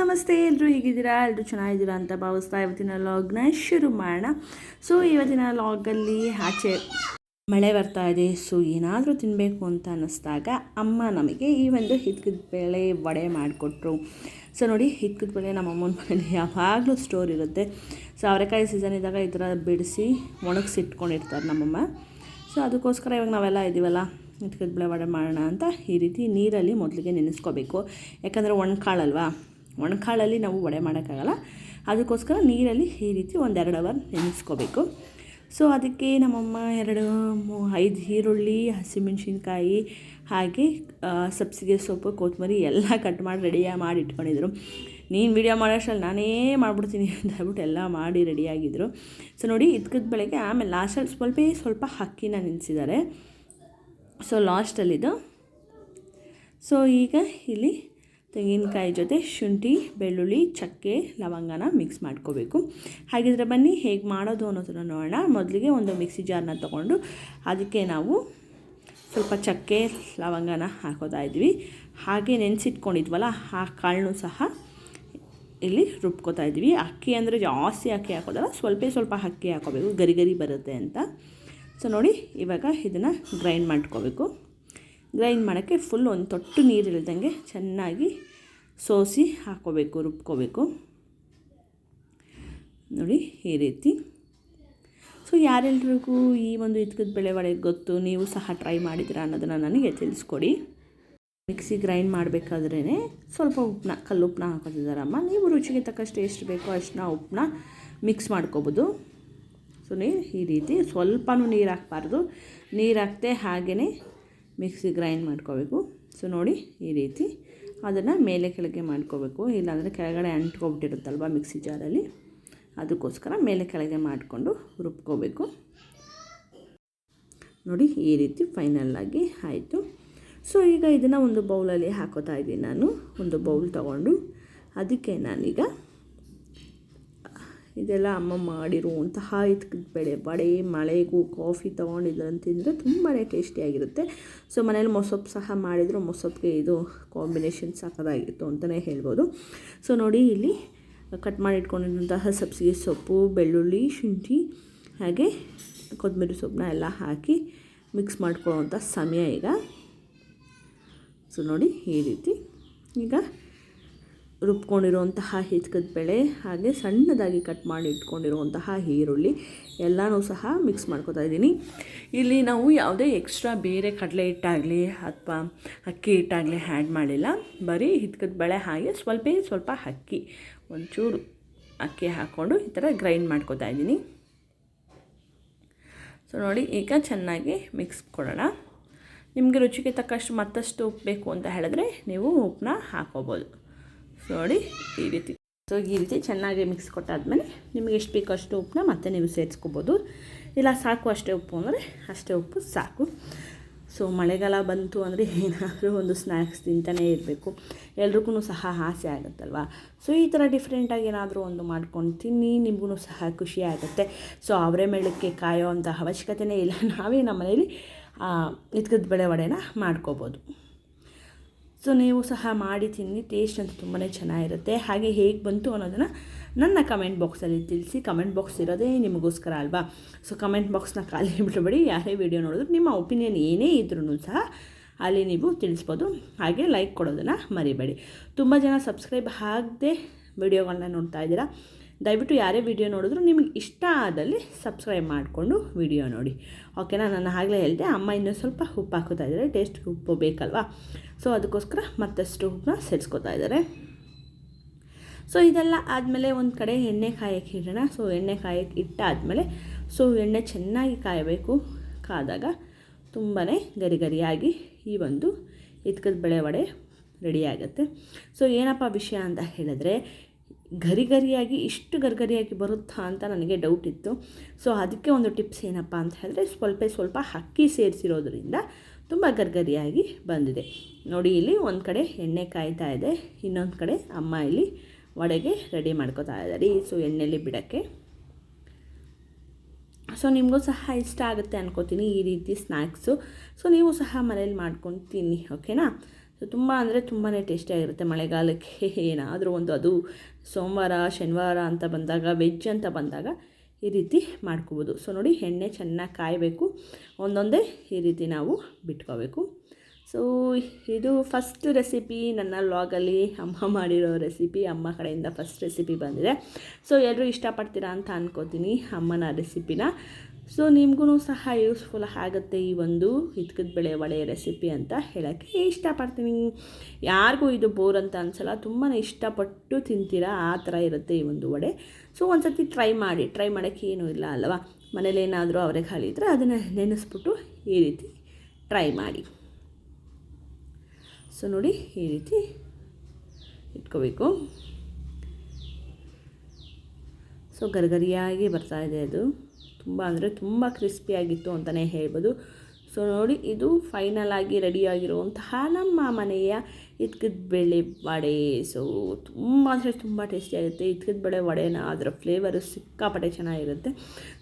ನಮಸ್ತೆ, ಎಲ್ಲರೂ ಹೇಗಿದ್ದೀರಾ? ಎಲ್ಲರೂ ಚೆನ್ನಾಗಿದ್ದೀರಾ ಅಂತ ಭಾವಿಸ್ತಾ ಇವತ್ತಿನ ಲಾಗ್ನ ಶುರು ಮಾಡೋಣ. ಸೊ ಇವತ್ತಿನ ಲಾಗಲ್ಲಿ ಆಚೆ ಮಳೆ ಬರ್ತಾ ಇದೆ. ಸೊ ಏನಾದರೂ ತಿನ್ನಬೇಕು ಅಂತ ಅನ್ನಿಸ್ದಾಗ ಅಮ್ಮ ನಮಗೆ ಈ ಒಂದು ಹಿತ್ಕದ ಬೇಳೆ ವಡೆ ಮಾಡಿಕೊಟ್ರು. ಸೊ ನೋಡಿ, ಹಿತ್ಕದ ಬೇಳೆ ನಮ್ಮ ಅಮ್ಮನ ಮನೇಲಿ ಯಾವಾಗಲೂ ಸ್ಟೋರ್ ಇರುತ್ತೆ. ಸೊ ಅವರೆಕಾಯಿ ಸೀಸನ್ ಇದ್ದಾಗ ಈ ಥರ ಬಿಡಿಸಿ ಒಣಗಿಸಿಟ್ಕೊಂಡಿರ್ತಾರೆ ನಮ್ಮಮ್ಮ. ಸೊ ಅದಕ್ಕೋಸ್ಕರ ಇವಾಗ ನಾವೆಲ್ಲ ಇದ್ದೀವಲ್ಲ, ಹಿತ್ಕದ ಬೇಳೆ ವಡೆ ಮಾಡೋಣ ಅಂತ ಈ ರೀತಿ ನೀರಲ್ಲಿ ಮೊದಲಿಗೆ ನೆನೆಸ್ಕೋಬೇಕು. ಯಾಕಂದರೆ ಒಣಕಾಳಲ್ಲಿ ನಾವು ವಡೆ ಮಾಡೋಕ್ಕಾಗಲ್ಲ. ಅದಕ್ಕೋಸ್ಕರ ನೀರಲ್ಲಿ ಈ ರೀತಿ 1-2 ಅವರ್ ನೆನೆಸ್ಕೋಬೇಕು. ಸೊ ಅದಕ್ಕೆ ನಮ್ಮಮ್ಮ 5 ಈರುಳ್ಳಿ, ಹಸಿಮೆಣ್ಸಿನ್ಕಾಯಿ, ಹಾಗೆ ಸಬ್ಸಿಗೆ ಸೊಪ್ಪು, ಕೊತ್ತಂಬರಿ ಎಲ್ಲ ಕಟ್ ಮಾಡಿ ರೆಡಿಯಾಗಿ ಮಾಡಿ ಇಟ್ಕೊಂಡಿದ್ರು. ನೀನು ವೀಡಿಯೋ ಮಾಡೋಷ್ಟರಲ್ಲಿ ನಾನೇ ಮಾಡಿಬಿಡ್ತೀನಿ ಅಂತ ಹೇಳ್ಬಿಟ್ಟು ಎಲ್ಲ ಮಾಡಿ ರೆಡಿಯಾಗಿದ್ದರು. ಸೊ ನೋಡಿ, ಹಿತ್ಕದ ಬೇಳೆಗೆ ಆಮೇಲೆ ಲಾಸ್ಟಲ್ಲಿ ಸ್ವಲ್ಪ ಅಕ್ಕಿನ ನೆನೆಸಿದ್ದಾರೆ. ಸೊ ಲಾಸ್ಟಲ್ಲಿದು. ಸೊ ಈಗ ಇಲ್ಲಿ ತೆಂಗಿನಕಾಯಿ ಜೊತೆ ಶುಂಠಿ, ಬೆಳ್ಳುಳ್ಳಿ, ಚಕ್ಕೆ, ಲವಂಗನ ಮಿಕ್ಸ್ ಮಾಡ್ಕೋಬೇಕು. ಹಾಗಿದ್ರೆ ಬನ್ನಿ ಹೇಗೆ ಮಾಡೋದು ಅನ್ನೋದನ್ನು ನೋಡೋಣ. ಮೊದಲಿಗೆ ಒಂದು ಮಿಕ್ಸಿ ಜಾರ್ನ ತೊಗೊಂಡು ಅದಕ್ಕೆ ನಾವು ಸ್ವಲ್ಪ ಚಕ್ಕೆ, ಲವಂಗನ ಹಾಕೋತಾ ಇದ್ವಿ. ಹಾಗೆ ನೆನೆಸಿಟ್ಕೊಂಡಿದ್ವಲ್ಲ ಆ ಕಾಳನ್ನು ಸಹ ಇಲ್ಲಿ ರುಬ್ಕೋತಾ ಇದ್ವಿ. ಅಕ್ಕಿ ಅಂದರೆ ಜಾಸ್ತಿ ಅಕ್ಕಿ ಹಾಕೋದಲ್ಲ, ಸ್ವಲ್ಪ ಅಕ್ಕಿ ಹಾಕೋಬೇಕು, ಗರಿ ಬರುತ್ತೆ ಅಂತ. ಸೊ ನೋಡಿ, ಇವಾಗ ಇದನ್ನು ಗ್ರೈಂಡ್ ಮಾಡ್ಕೋಬೇಕು. ಗ್ರೈಂಡ್ ಮಾಡೋಕ್ಕೆ ಫುಲ್ ಒಂದು ತೊಟ್ಟು ನೀರು ಇಲ್ದಂಗೆ ಚೆನ್ನಾಗಿ ಸೋಸಿ ಹಾಕ್ಕೋಬೇಕು, ರುಬ್ಕೋಬೇಕು. ನೋಡಿ ಈ ರೀತಿ. ಸೊ ಯಾರೆಲ್ರಿಗೂ ಈ ಒಂದು ಹಿತ್ಕದ ಬೇಳೆ ವಡೆ ಗೊತ್ತು, ನೀವು ಸಹ ಟ್ರೈ ಮಾಡಿದ್ದೀರಾ ಅನ್ನೋದನ್ನು ನನಗೆ ತಿಳಿಸ್ಕೊಡಿ. ಮಿಕ್ಸಿ ಗ್ರೈಂಡ್ ಮಾಡಬೇಕಾದ್ರೇ ಸ್ವಲ್ಪ ಕಲ್ಲುಪ್ಪನ್ನ ಹಾಕೋತಿದ್ದಾರಮ್ಮ. ನೀವು ರುಚಿಗೆ ತಕ್ಕಷ್ಟು ಎಷ್ಟು ಬೇಕೋ ಅಷ್ಟನ್ನ ಉಪ್ಪನ್ನ ಮಿಕ್ಸ್ ಮಾಡ್ಕೋಬೋದು. ಸೊ ಈ ರೀತಿ ಸ್ವಲ್ಪನೂ ನೀರು ಹಾಕಬಾರ್ದು, ನೀರು ಹಾಕ್ತೆ ಹಾಗೆಯೇ ಮಿಕ್ಸಿ ಗ್ರೈಂಡ್ ಮಾಡ್ಕೋಬೇಕು. ಸೊ ನೋಡಿ ಈ ರೀತಿ ಅದನ್ನು ಮೇಲೆ ಕೆಳಗೆ ಮಾಡ್ಕೋಬೇಕು, ಇಲ್ಲಾಂದರೆ ಕೆಳಗಡೆ ಅಂಟ್ಕೊಬಿಟ್ಟಿರುತ್ತಲ್ವ ಮಿಕ್ಸಿ ಜಾರಲ್ಲಿ, ಅದಕ್ಕೋಸ್ಕರ ಮೇಲೆ ಕೆಳಗೆ ಮಾಡಿಕೊಂಡು ರುಬ್ಕೋಬೇಕು. ನೋಡಿ ಈ ರೀತಿ ಫೈನಲ್ಲಾಗಿ ಆಯಿತು. ಸೊ ಈಗ ಇದನ್ನು ಒಂದು ಬೌಲಲ್ಲಿ ಹಾಕೋತಾ ಇದ್ದೀನಿ ನಾನು. ಒಂದು ಬೌಲ್ ತೊಗೊಂಡು ಅದಕ್ಕೆ ನಾನೀಗ ಇದೆಲ್ಲ ಅಮ್ಮ ಮಾಡಿರುವಂತಹ ಹಿತ್ಕದ ಬೇಳೆ ವಡೆ ಮಳೆಗೂ ಕಾಫಿ ತೊಗೊಂಡಿದ್ದನ್ನು ತಿಂದರೆ ತುಂಬಾ ಟೇಸ್ಟಿಯಾಗಿರುತ್ತೆ. ಸೊ ಮನೇಲಿ ಮೊಸಪ್ಪು ಸಹ ಮಾಡಿದ್ರು, ಮೊಸಪ್ಪಿಗೆ ಇದು ಕಾಂಬಿನೇಷನ್ ಸಕ್ಕತ್ತಾಗಿತ್ತು ಅಂತಲೇ ಹೇಳ್ಬೋದು. ಸೊ ನೋಡಿ, ಇಲ್ಲಿ ಕಟ್ ಮಾಡಿ ಇಟ್ಕೊಂಡಿರುವಂತಹ ಸಬ್ಸಿಗೆ ಸೊಪ್ಪು, ಬೆಳ್ಳುಳ್ಳಿ, ಶುಂಠಿ ಹಾಗೆ ಕೊತ್ತಂಬರಿ ಸೊಪ್ಪನ್ನ ಎಲ್ಲ ಹಾಕಿ ಮಿಕ್ಸ್ ಮಾಡ್ಕೊಳ್ಳೋವಂಥ ಸಮಯ ಈಗ. ಸೊ ನೋಡಿ ಈ ರೀತಿ ಈಗ ರುಬ್ಕೊಂಡಿರುವಂತಹ ಹಿತ್ಕದ ಬೇಳೆ ಹಾಗೆ ಸಣ್ಣದಾಗಿ ಕಟ್ ಮಾಡಿ ಇಟ್ಕೊಂಡಿರುವಂತಹ ಈರುಳ್ಳಿ ಎಲ್ಲನೂ ಸಹ ಮಿಕ್ಸ್ ಮಾಡ್ಕೊತಾ ಇದ್ದೀನಿ. ಇಲ್ಲಿ ನಾವು ಯಾವುದೇ ಎಕ್ಸ್ಟ್ರಾ ಬೇರೆ ಕಡಲೆ ಹಿಟ್ಟಾಗಲಿ ಅಥವಾ ಅಕ್ಕಿ ಹಿಟ್ಟಾಗಲಿ ಆ್ಯಡ್ ಮಾಡಿಲ್ಲ. ಬರೀ ಹಿತ್ಕದ ಬೇಳೆ ಹಾಗೆ ಸ್ವಲ್ಪ ಅಕ್ಕಿ, ಒಂಚೂರು ಅಕ್ಕಿ ಹಾಕ್ಕೊಂಡು ಈ ಥರ ಗ್ರೈಂಡ್ ಮಾಡ್ಕೊತಾ ಇದ್ದೀನಿ. ಸೊ ನೋಡಿ, ಈಗ ಚೆನ್ನಾಗಿ ಮಿಕ್ಸ್ ಕೊಡೋಣ. ನಿಮಗೆ ರುಚಿಗೆ ತಕ್ಕಷ್ಟು ಮತ್ತಷ್ಟು ಉಪ್ಪು ಬೇಕು ಅಂತ ಹೇಳಿದ್ರೆ ನೀವು ಉಪ್ಪನ್ನ ಹಾಕೋಬೋದು. ನೋಡಿ ಈ ರೀತಿ. ಸೊ ಈ ರೀತಿ ಚೆನ್ನಾಗಿ ಮಿಕ್ಸ್ ಕೊಟ್ಟಾದಮೇಲೆ ನಿಮಗೆ ಎಷ್ಟು ಬೇಕೋ ಅಷ್ಟು ಉಪ್ಪನ್ನ ಮತ್ತೆ ನೀವು ಸೇರಿಸ್ಕೋಬೋದು. ಇಲ್ಲ ಸಾಕು ಅಷ್ಟೇ ಉಪ್ಪು ಅಂದರೆ ಅಷ್ಟೇ ಉಪ್ಪು ಸಾಕು. ಸೊ ಮಳೆಗಾಲ ಬಂತು ಅಂದರೆ ಏನಾದರೂ ಒಂದು ಸ್ನ್ಯಾಕ್ಸ್ ತಿಂತಾನೇ ಇರಬೇಕು, ಎಲ್ರಿಗೂ ಸಹ ಆಸೆ ಆಗುತ್ತಲ್ವ. ಸೊ ಈ ಥರ ಡಿಫ್ರೆಂಟಾಗಿ ಏನಾದರೂ ಒಂದು ಮಾಡ್ಕೊಂಡು ತಿನ್ನಿ, ನಿಮಗೂ ಸಹ ಖುಷಿ ಆಗುತ್ತೆ. ಸೊ ಅವರೇ ಮೇಳಕ್ಕೆ ಕಾಯೋ ಅಂಥ ಅವಶ್ಯಕತೆಯೇ ಇಲ್ಲ, ನಾವೇ ನಮ್ಮ ಮನೇಲಿ ಹಿತ್ಕದ ಬೇಳೆ ವಡೆನ ಮಾಡ್ಕೋಬೋದು. ಸೊ ನೀವು ಸಹ ಮಾಡಿ ತಿನ್ನಿ, ಟೇಸ್ಟ್ ಅಂತ ತುಂಬಾ ಚೆನ್ನಾಗಿರುತ್ತೆ. ಹಾಗೆ ಹೇಗೆ ಬಂತು ಅನ್ನೋದನ್ನು ನನ್ನ ಕಮೆಂಟ್ ಬಾಕ್ಸಲ್ಲಿ ತಿಳಿಸಿ. ಕಮೆಂಟ್ ಬಾಕ್ಸ್ ಇರೋದೇ ನಿಮಗೋಸ್ಕರ ಅಲ್ವಾ. ಸೊ ಕಮೆಂಟ್ ಬಾಕ್ಸ್ನ ಖಾಲಿ ಬಿಡಬೇಡಿ. ಯಾರೇ ವಿಡಿಯೋ ನೋಡಿದ್ರು ನಿಮ್ಮ ಒಪಿನಿಯನ್ ಏನೇ ಇದ್ರೂ ಸಹ ಅಲ್ಲಿ ನೀವು ತಿಳಿಸ್ಬೋದು. ಹಾಗೆ ಲೈಕ್ ಕೊಡೋದನ್ನು ಮರಿಬೇಡಿ. ತುಂಬ ಜನ ಸಬ್ಸ್ಕ್ರೈಬ್ ಆಗದೆ ವಿಡಿಯೋಗಳನ್ನ ನೋಡ್ತಾ ಇದ್ದೀರಾ. ದಯವಿಟ್ಟು ಯಾರೇ ವಿಡಿಯೋ ನೋಡಿದ್ರು ನಿಮಗೆ ಇಷ್ಟ ಆದಲ್ಲಿ ಸಬ್ಸ್ಕ್ರೈಬ್ ಮಾಡಿಕೊಂಡು ವಿಡಿಯೋ ನೋಡಿ, ಓಕೆನಾ. ನಾನು ಆಗಲೇ ಹೇಳಿದೆ, ಅಮ್ಮ ಇನ್ನೂ ಸ್ವಲ್ಪ ಉಪ್ಪು ಹಾಕೋತಾ ಇದ್ದಾರೆ, ಟೇಸ್ಟ್ ಉಪ್ಪು ಬೇಕಲ್ವಾ. ಸೊ ಅದಕ್ಕೋಸ್ಕರ ಮತ್ತಷ್ಟು ಉಪ್ಪನ್ನ ಸೇರಿಸ್ಕೋತಾ ಇದ್ದಾರೆ. ಸೊ ಇದೆಲ್ಲ ಆದಮೇಲೆ ಒಂದು ಕಡೆ ಎಣ್ಣೆ ಕಾಯಕ್ಕೆ ಇಡೋಣ. ಸೊ ಎಣ್ಣೆ ಕಾಯಕ್ಕೆ ಇಟ್ಟಾದಮೇಲೆ ಸೊ ಎಣ್ಣೆ ಚೆನ್ನಾಗಿ ಕಾಯಬೇಕು. ಕಾದಾಗ ತುಂಬಾ ಗರಿಯಾಗಿ ಈ ಒಂದು ಹಿತ್ಕದ ಬೇಳೆ ವಡೆ ರೆಡಿಯಾಗುತ್ತೆ. ಸೊ ಏನಪ್ಪ ವಿಷಯ ಅಂತ ಹೇಳಿದ್ರೆ, ಗರಿಯಾಗಿ ಇಷ್ಟು ಗರಿಯಾಗಿ ಬರುತ್ತಾ ಅಂತ ನನಗೆ ಡೌಟ್ ಇತ್ತು. ಸೊ ಅದಕ್ಕೆ ಒಂದು ಟಿಪ್ಸ್ ಏನಪ್ಪ ಅಂತ ಹೇಳಿದ್ರೆ, ಸ್ವಲ್ಪ ಅಕ್ಕಿ ಸೇರಿಸಿರೋದ್ರಿಂದ ತುಂಬ ಗರಿಯಾಗಿ ಬಂದಿದೆ. ನೋಡಿ, ಇಲ್ಲಿ ಒಂದು ಕಡೆ ಎಣ್ಣೆ ಕಾಯ್ತಾ ಇದೆ, ಇನ್ನೊಂದು ಕಡೆ ಅಮ್ಮ ಇಲ್ಲಿ ವಡೆಗೆ ರೆಡಿ ಮಾಡ್ಕೋತಾ ಇದ್ದಾರೆ. ಸೊ ಎಣ್ಣೆಯಲ್ಲಿ ಬಿಡೋಕ್ಕೆ. ಸೊ ನಿಮಗೂ ಸಹ ಇಷ್ಟ ಆಗುತ್ತೆ ಅನ್ಕೋತೀನಿ ಈ ರೀತಿ ಸ್ನ್ಯಾಕ್ಸು. ಸೊ ನೀವು ಸಹ ಮನೇಲಿ ಮಾಡ್ಕೊಂಡು ತಿನ್ನಿ, ಓಕೆನಾ. ಸೊ ತುಂಬ ಅಂದರೆ ತುಂಬಾ ಟೇಸ್ಟಿಯಾಗಿರುತ್ತೆ. ಮಳೆಗಾಲಕ್ಕೆ ಏನಾದರೂ ಒಂದು, ಅದು ಸೋಮವಾರ ಶನಿವಾರ ಅಂತ ಬಂದಾಗ, ವೆಜ್ ಅಂತ ಬಂದಾಗ ಈ ರೀತಿ ಮಾಡ್ಕೋಬೋದು. ಸೊ ನೋಡಿ, ಎಣ್ಣೆ ಚೆನ್ನಾಗಿ ಕಾಯಬೇಕು, ಒಂದೊಂದೇ ಈ ರೀತಿ ನಾವು ಬಿಟ್ಕೋಬೇಕು. ಸೊ ಇದು ಫಸ್ಟ್ ರೆಸಿಪಿ ನನ್ನ ವ್ಲಾಗಲ್ಲಿ ಅಮ್ಮ ಮಾಡಿರೋ ರೆಸಿಪಿ, ಅಮ್ಮ ಕಡೆಯಿಂದ ಫಸ್ಟ್ ರೆಸಿಪಿ ಬಂದಿದೆ. ಸೊ ಎಲ್ಲರೂ ಇಷ್ಟಪಡ್ತೀರಾ ಅಂತ ಅಂದ್ಕೋತೀನಿ ಅಮ್ಮನ ರೆಸಿಪಿನ. ಸೊ ನಿಮಗೂ ಸಹ ಯೂಸ್ಫುಲ್ ಆಗುತ್ತೆ ಈ ಒಂದು ಹಿತ್ಕದ ಬೇಳೆ ವಡೆ ರೆಸಿಪಿ ಅಂತ ಹೇಳೋಕ್ಕೆ ಇಷ್ಟಪಡ್ತೀನಿ. ಯಾರಿಗೂ ಇದು ಬೋರ್ ಅಂತ ಅನಿಸಲ್ಲ, ತುಂಬಾ ಇಷ್ಟಪಟ್ಟು ತಿಂತೀರಾ, ಆ ಥರ ಇರುತ್ತೆ ಈ ಒಂದು ವಡೆ. ಸೊ ಒಂದು ಸರ್ತಿ ಟ್ರೈ ಮಾಡಿ, ಟ್ರೈ ಮಾಡೋಕ್ಕೆ ಏನೂ ಇಲ್ಲ ಅಲ್ವಾ. ಮನೇಲಿ ಏನಾದರೂ ಅವರೆಕಾಳು ಇದ್ದರೆ ಅದನ್ನು ನೆನೆಸ್ಬಿಟ್ಟು ಈ ರೀತಿ ಟ್ರೈ ಮಾಡಿ. ಸೊ ನೋಡಿ, ಈ ರೀತಿ ಇಟ್ಕೋಬೇಕು. ಸೊ ಗರಿಗರಿಯಾಗಿ ಬರ್ತಾಯಿದೆ, ಅದು ತುಂಬ ಅಂದರೆ ತುಂಬ ಕ್ರಿಸ್ಪಿಯಾಗಿತ್ತು ಅಂತಲೇ ಹೇಳ್ಬೋದು. ಸೊ ನೋಡಿ, ಇದು ಫೈನಲ್ ಆಗಿ ರೆಡಿಯಾಗಿರುವಂತಹ ನಮ್ಮ ಮನೆಯ ಹಿತ್ಕದ ಬೇಳೆ ವಡೆ. ಸೊ ತುಂಬ ಅಂದರೆ ತುಂಬ ಟೇಸ್ಟಿಯಾಗುತ್ತೆ ಹಿತ್ಕದ ಬೇಳೆ ವಡೆನ, ಅದರ ಫ್ಲೇವರು ಸಿಕ್ಕಾಪಟ್ಟೆ ಚೆನ್ನಾಗಿರುತ್ತೆ.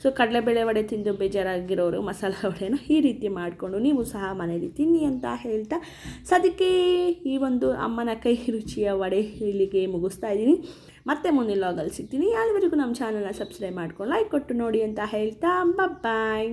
ಸೊ ಕಡಲೆಬೇಳೆ ವಡೆ ತಿಂದು ಬೇಜಾರಾಗಿರೋರು ಮಸಾಲೆ ವಡೆನ ಈ ರೀತಿ ಮಾಡಿಕೊಂಡು ನೀವು ಸಹ ಮನೇಲಿ ತಿನ್ನಿ ಅಂತ ಹೇಳ್ತಾ, ಸದ್ಯಕ್ಕೆ ಈ ಒಂದು ಅಮ್ಮನ ಕೈ ರುಚಿಯ ವಡೆ ಇಲ್ಲಿಗೆ ಮುಗಿಸ್ತಾ ಇದ್ದೀನಿ. ಮತ್ತೆ ಮುಂದಿನ ವ್ಲಾಗಲ್ಲಿ ಸಿಗ್ತೀನಿ. ಅಲ್ಲಿವರೆಗೂ ನಮ್ಮ ಚಾನಲ್ನ ಸಬ್ಸ್ಕ್ರೈಬ್ ಮಾಡ್ಕೊಂಡು ಲೈಕ್ ಕೊಟ್ಟು ನೋಡಿ ಅಂತ ಹೇಳ್ತಾ ಬಾಯ್.